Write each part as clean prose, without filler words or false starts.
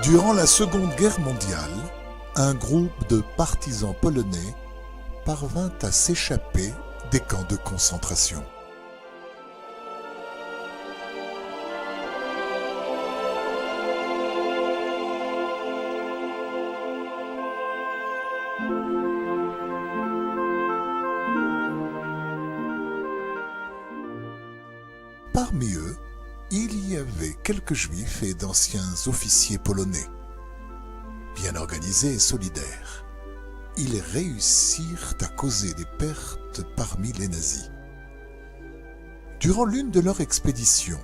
Durant la Seconde Guerre mondiale, un groupe de partisans polonais parvint à s'échapper des camps de concentration. Parmi eux, il y avait quelques juifs et d'anciens officiers polonais. Bien organisés et solidaires, ils réussirent à causer des pertes parmi les nazis. Durant l'une de leurs expéditions,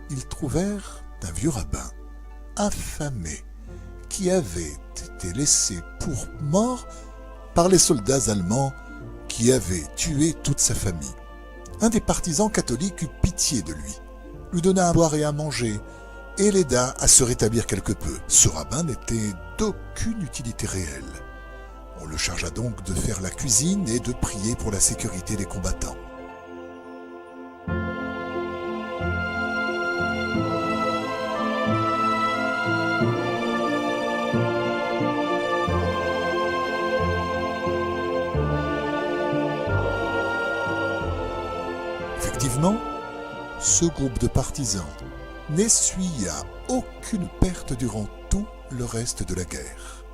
ils trouvèrent un vieux rabbin, affamé, qui avait été laissé pour mort par les soldats allemands qui avaient tué toute sa famille. Un des partisans catholiques eut pitié de lui donna à boire et à manger, et l'aida à se rétablir quelque peu. Ce rabbin n'était d'aucune utilité réelle. On le chargea donc de faire la cuisine et de prier pour la sécurité des combattants. Effectivement, ce groupe de partisans n'essuya aucune perte durant tout le reste de la guerre.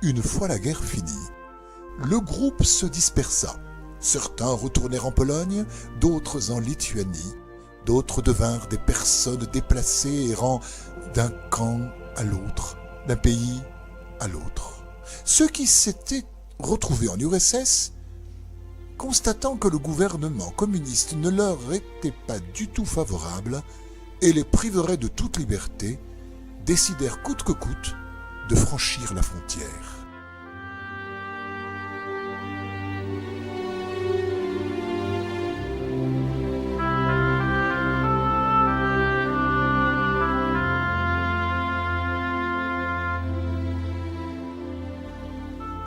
Une fois la guerre finie, le groupe se dispersa. Certains retournèrent en Pologne, d'autres en Lituanie, d'autres devinrent des personnes déplacées errant d'un camp à l'autre, d'un pays à l'autre. Ceux qui s'étaient retrouvés en URSS, constatant que le gouvernement communiste ne leur était pas du tout favorable et les priverait de toute liberté, décidèrent coûte que coûte de franchir la frontière.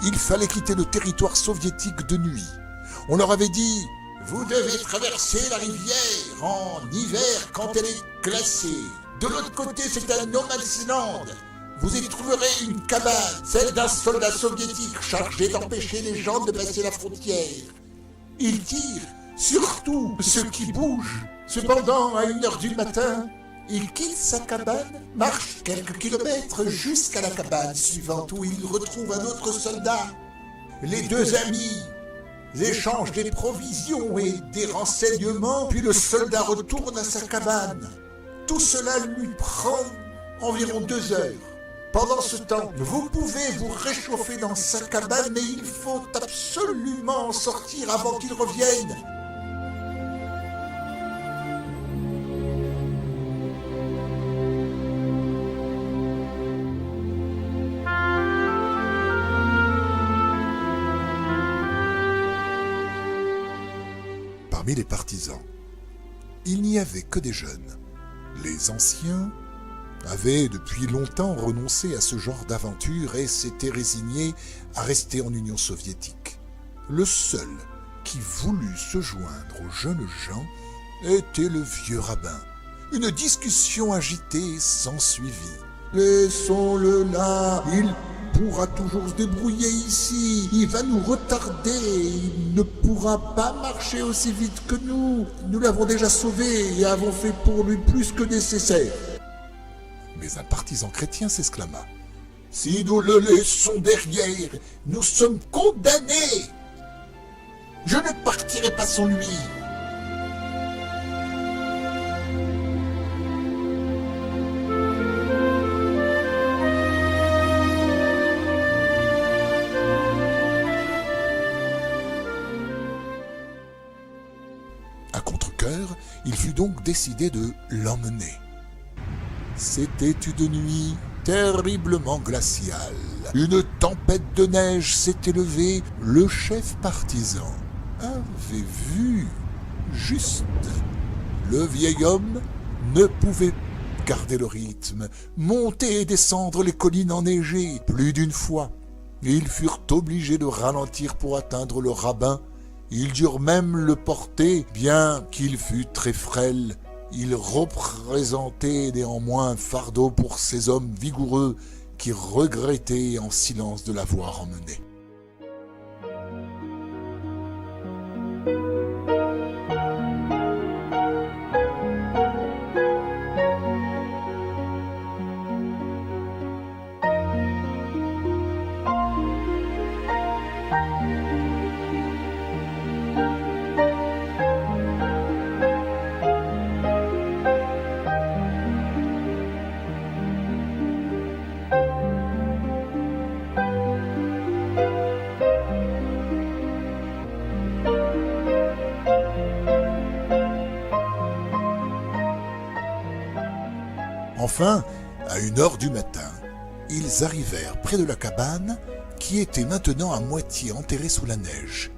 Il fallait quitter le territoire soviétique de nuit. On leur avait dit « Vous devez traverser la rivière en hiver quand elle est glacée. De l'autre côté, c'est un no man's land. Vous y trouverez une cabane, celle d'un soldat soviétique chargé d'empêcher les gens de passer la frontière. Il tire, surtout ceux qui bougent. Cependant, à 1h du matin, il quitte sa cabane, marche quelques kilomètres jusqu'à la cabane suivante où il retrouve un autre soldat. Les deux amis échangent des provisions et des renseignements, puis le soldat retourne à sa cabane. Tout cela lui prend environ 2 heures. Pendant ce temps, vous pouvez vous réchauffer dans sa cabane, mais il faut absolument en sortir avant qu'il revienne. Parmi les partisans, il n'y avait que des jeunes. Les anciens avaient depuis longtemps renoncé à ce genre d'aventure et s'étaient résignés à rester en Union soviétique. Le seul qui voulut se joindre aux jeunes gens était le vieux rabbin. Une discussion agitée s'ensuivit. « Laissons-le là, il pourra toujours se débrouiller ici, il va nous retarder, il ne pourra pas marcher aussi vite que nous. Nous l'avons déjà sauvé et avons fait pour lui plus que nécessaire. » Mais un partisan chrétien s'exclama. « Si nous le laissons derrière, nous sommes condamnés. Je ne partirai pas sans lui. » À contre-cœur, il fut donc décidé de l'emmener. C'était une nuit terriblement glaciale. Une tempête de neige s'était levée. Le chef partisan avait vu juste. Le vieil homme ne pouvait garder le rythme, monter et descendre les collines enneigées. Plus d'une fois, ils furent obligés de ralentir pour atteindre le rabbin. Ils durent même le porter, bien qu'il fût très frêle Il représentait néanmoins un fardeau pour ces hommes vigoureux qui regrettaient en silence de l'avoir emmené. Enfin, à 1 heure du matin, ils arrivèrent près de la cabane qui était maintenant à moitié enterrée sous la neige.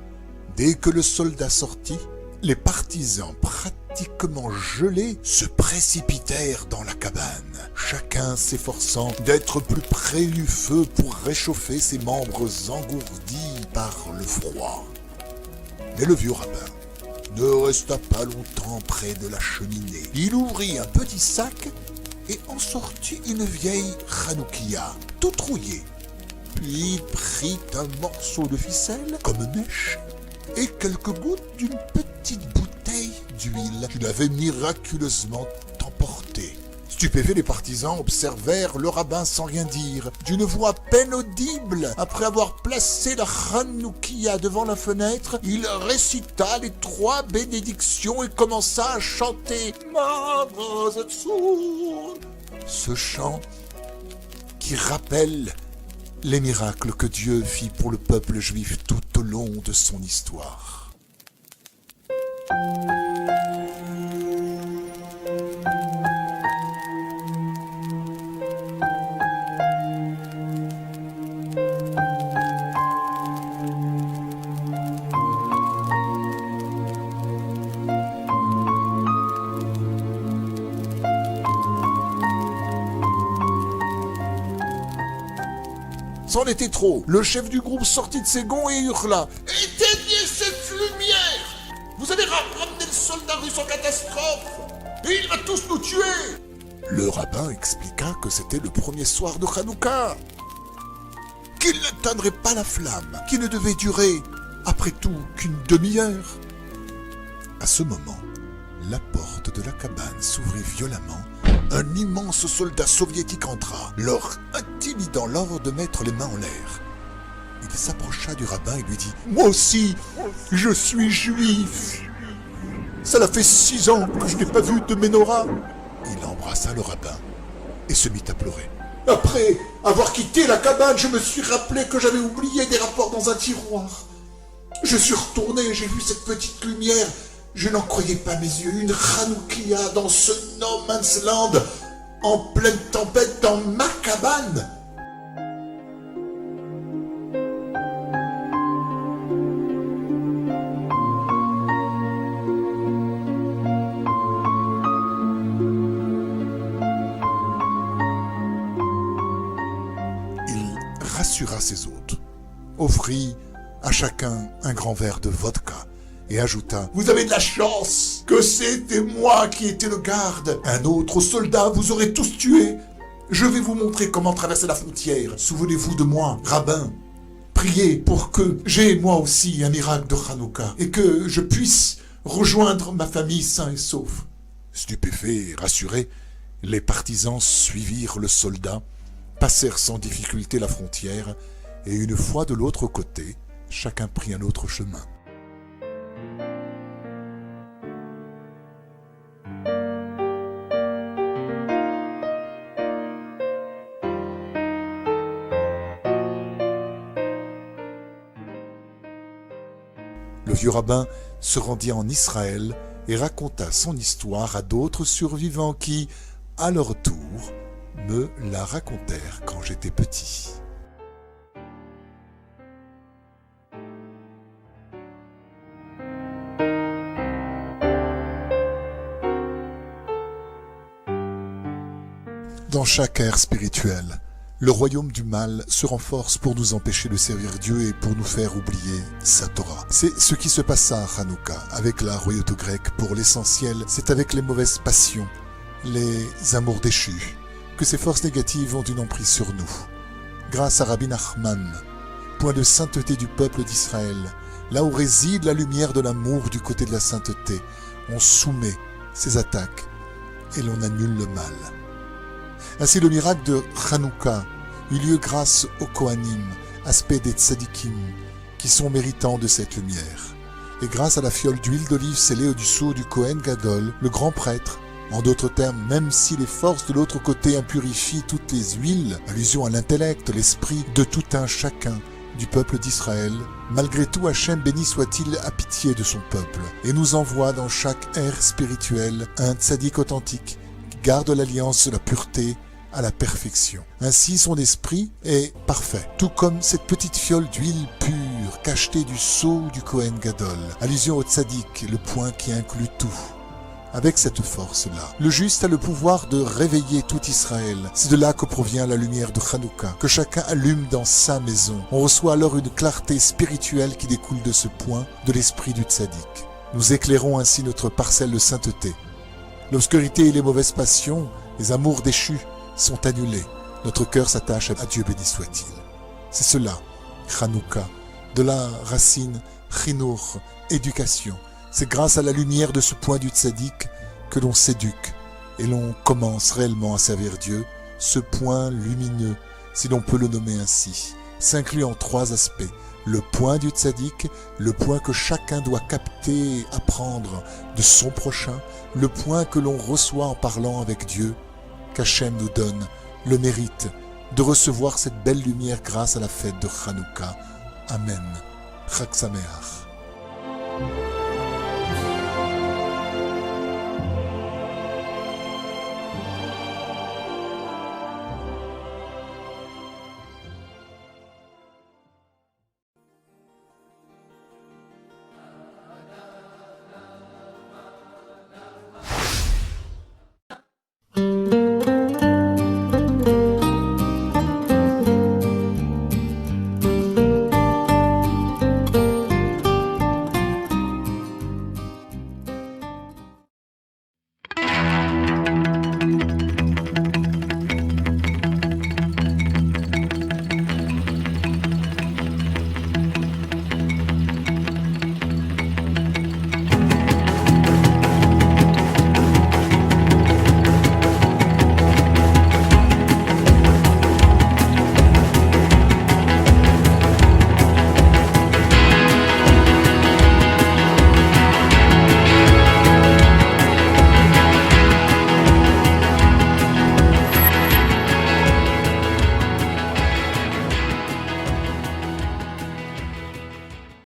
Dès que le soldat sortit, les partisans pratiquement gelés se précipitèrent dans la cabane, chacun s'efforçant d'être plus près du feu pour réchauffer ses membres engourdis par le froid. Mais le vieux rabbin ne resta pas longtemps près de la cheminée. Il ouvrit un petit sac et en sortit une vieille Hanoukia, toute rouillée. Puis il prit un morceau de ficelle comme mèche et quelques gouttes d'une petite bouteille d'huile qu'il avait miraculeusement emportée. Stupéfaits, les partisans observèrent le rabbin sans rien dire. D'une voix à peine audible, après avoir placé la Hanoukia devant la fenêtre, il récita les 3 bénédictions et commença à chanter ce chant qui rappelle les miracles que Dieu fit pour le peuple juif tout au long de son histoire. C'en était trop. Le chef du groupe sortit de ses gonds et hurla « Éteignez cette lumière! Vous allez ramener le soldat russe en catastrophe et il va tous nous tuer !» Le rabbin expliqua que c'était le premier soir de Hanouka, qu'il n'éteindrait pas la flamme, qui ne devait durer, après tout, qu'une demi-heure. À ce moment, la porte de la cabane s'ouvrit violemment. Un immense soldat soviétique entra, leur intimidant l'ordre de mettre les mains en l'air. Il s'approcha du rabbin et lui dit « Moi aussi, je suis juif. Cela fait 6 ans que je n'ai pas vu de menorah. » Il embrassa le rabbin et se mit à pleurer. « Après avoir quitté la cabane, je me suis rappelé que j'avais oublié des rapports dans un tiroir. Je suis retourné et j'ai vu cette petite lumière. Je n'en croyais pas mes yeux, une Hanoukia dans ce no man's land, en pleine tempête dans ma cabane. » Il rassura ses hôtes, offrit à chacun un grand verre de vodka, et ajouta « Vous avez de la chance que c'était moi qui étais le garde. Un autre soldat vous aurait tous tués. Je vais vous montrer comment traverser la frontière. Souvenez-vous de moi, rabbin. Priez pour que j'aie moi aussi un miracle de Hanouka et que je puisse rejoindre ma famille sain et sauf. » Stupéfaits et rassurés, les partisans suivirent le soldat, passèrent sans difficulté la frontière et une fois de l'autre côté, chacun prit un autre chemin. Le vieux rabbin se rendit en Israël et raconta son histoire à d'autres survivants qui, à leur tour, me la racontèrent quand j'étais petit. Dans chaque ère spirituelle, Le royaume du mal se renforce pour nous empêcher de servir Dieu et pour nous faire oublier sa Torah. C'est ce qui se passa à Hanouka avec la royauté grecque. Pour l'essentiel, c'est avec les mauvaises passions, les amours déchus, que ces forces négatives ont une emprise sur nous. Grâce à Rabbi Nachman, point de sainteté du peuple d'Israël, là où réside la lumière de l'amour du côté de la sainteté, on soumet ces attaques et l'on annule le mal. Ainsi, le miracle de Hanouka eut lieu grâce aux Kohanim, aspect des tzadikim, qui sont méritants de cette lumière. Et grâce à la fiole d'huile d'olive scellée au-dessous du Kohen Gadol, le grand prêtre, en d'autres termes, même si les forces de l'autre côté impurifient toutes les huiles, allusion à l'intellect, l'esprit de tout un chacun du peuple d'Israël, malgré tout Hachem béni soit-il a pitié de son peuple et nous envoie dans chaque ère spirituelle un tzaddik authentique qui garde l'alliance de la pureté à la perfection. Ainsi son esprit est parfait, tout comme cette petite fiole d'huile pure cachetée du sceau du Kohen Gadol. Allusion au tzaddik, le point qui inclut tout. Avec cette force-là, le juste a le pouvoir de réveiller tout Israël. C'est de là que provient la lumière de Hanouka, que chacun allume dans sa maison. On reçoit alors une clarté spirituelle qui découle de ce point de l'esprit du tzaddik. Nous éclairons ainsi notre parcelle de sainteté. L'obscurité et les mauvaises passions, les amours déchus, sont annulés. Notre cœur s'attache à Dieu béni soit-il. C'est cela, Hanouka, de la racine Chinour, éducation. C'est grâce à la lumière de ce point du tzaddik que l'on s'éduque et l'on commence réellement à servir Dieu. Ce point lumineux, si l'on peut le nommer ainsi, s'inclut en trois aspects. Le point du tzaddik, le point que chacun doit capter et apprendre de son prochain, le point que l'on reçoit en parlant avec Dieu, qu'Hachem nous donne le mérite de recevoir cette belle lumière grâce à la fête de Hanouka. Amen. Chag Sameach.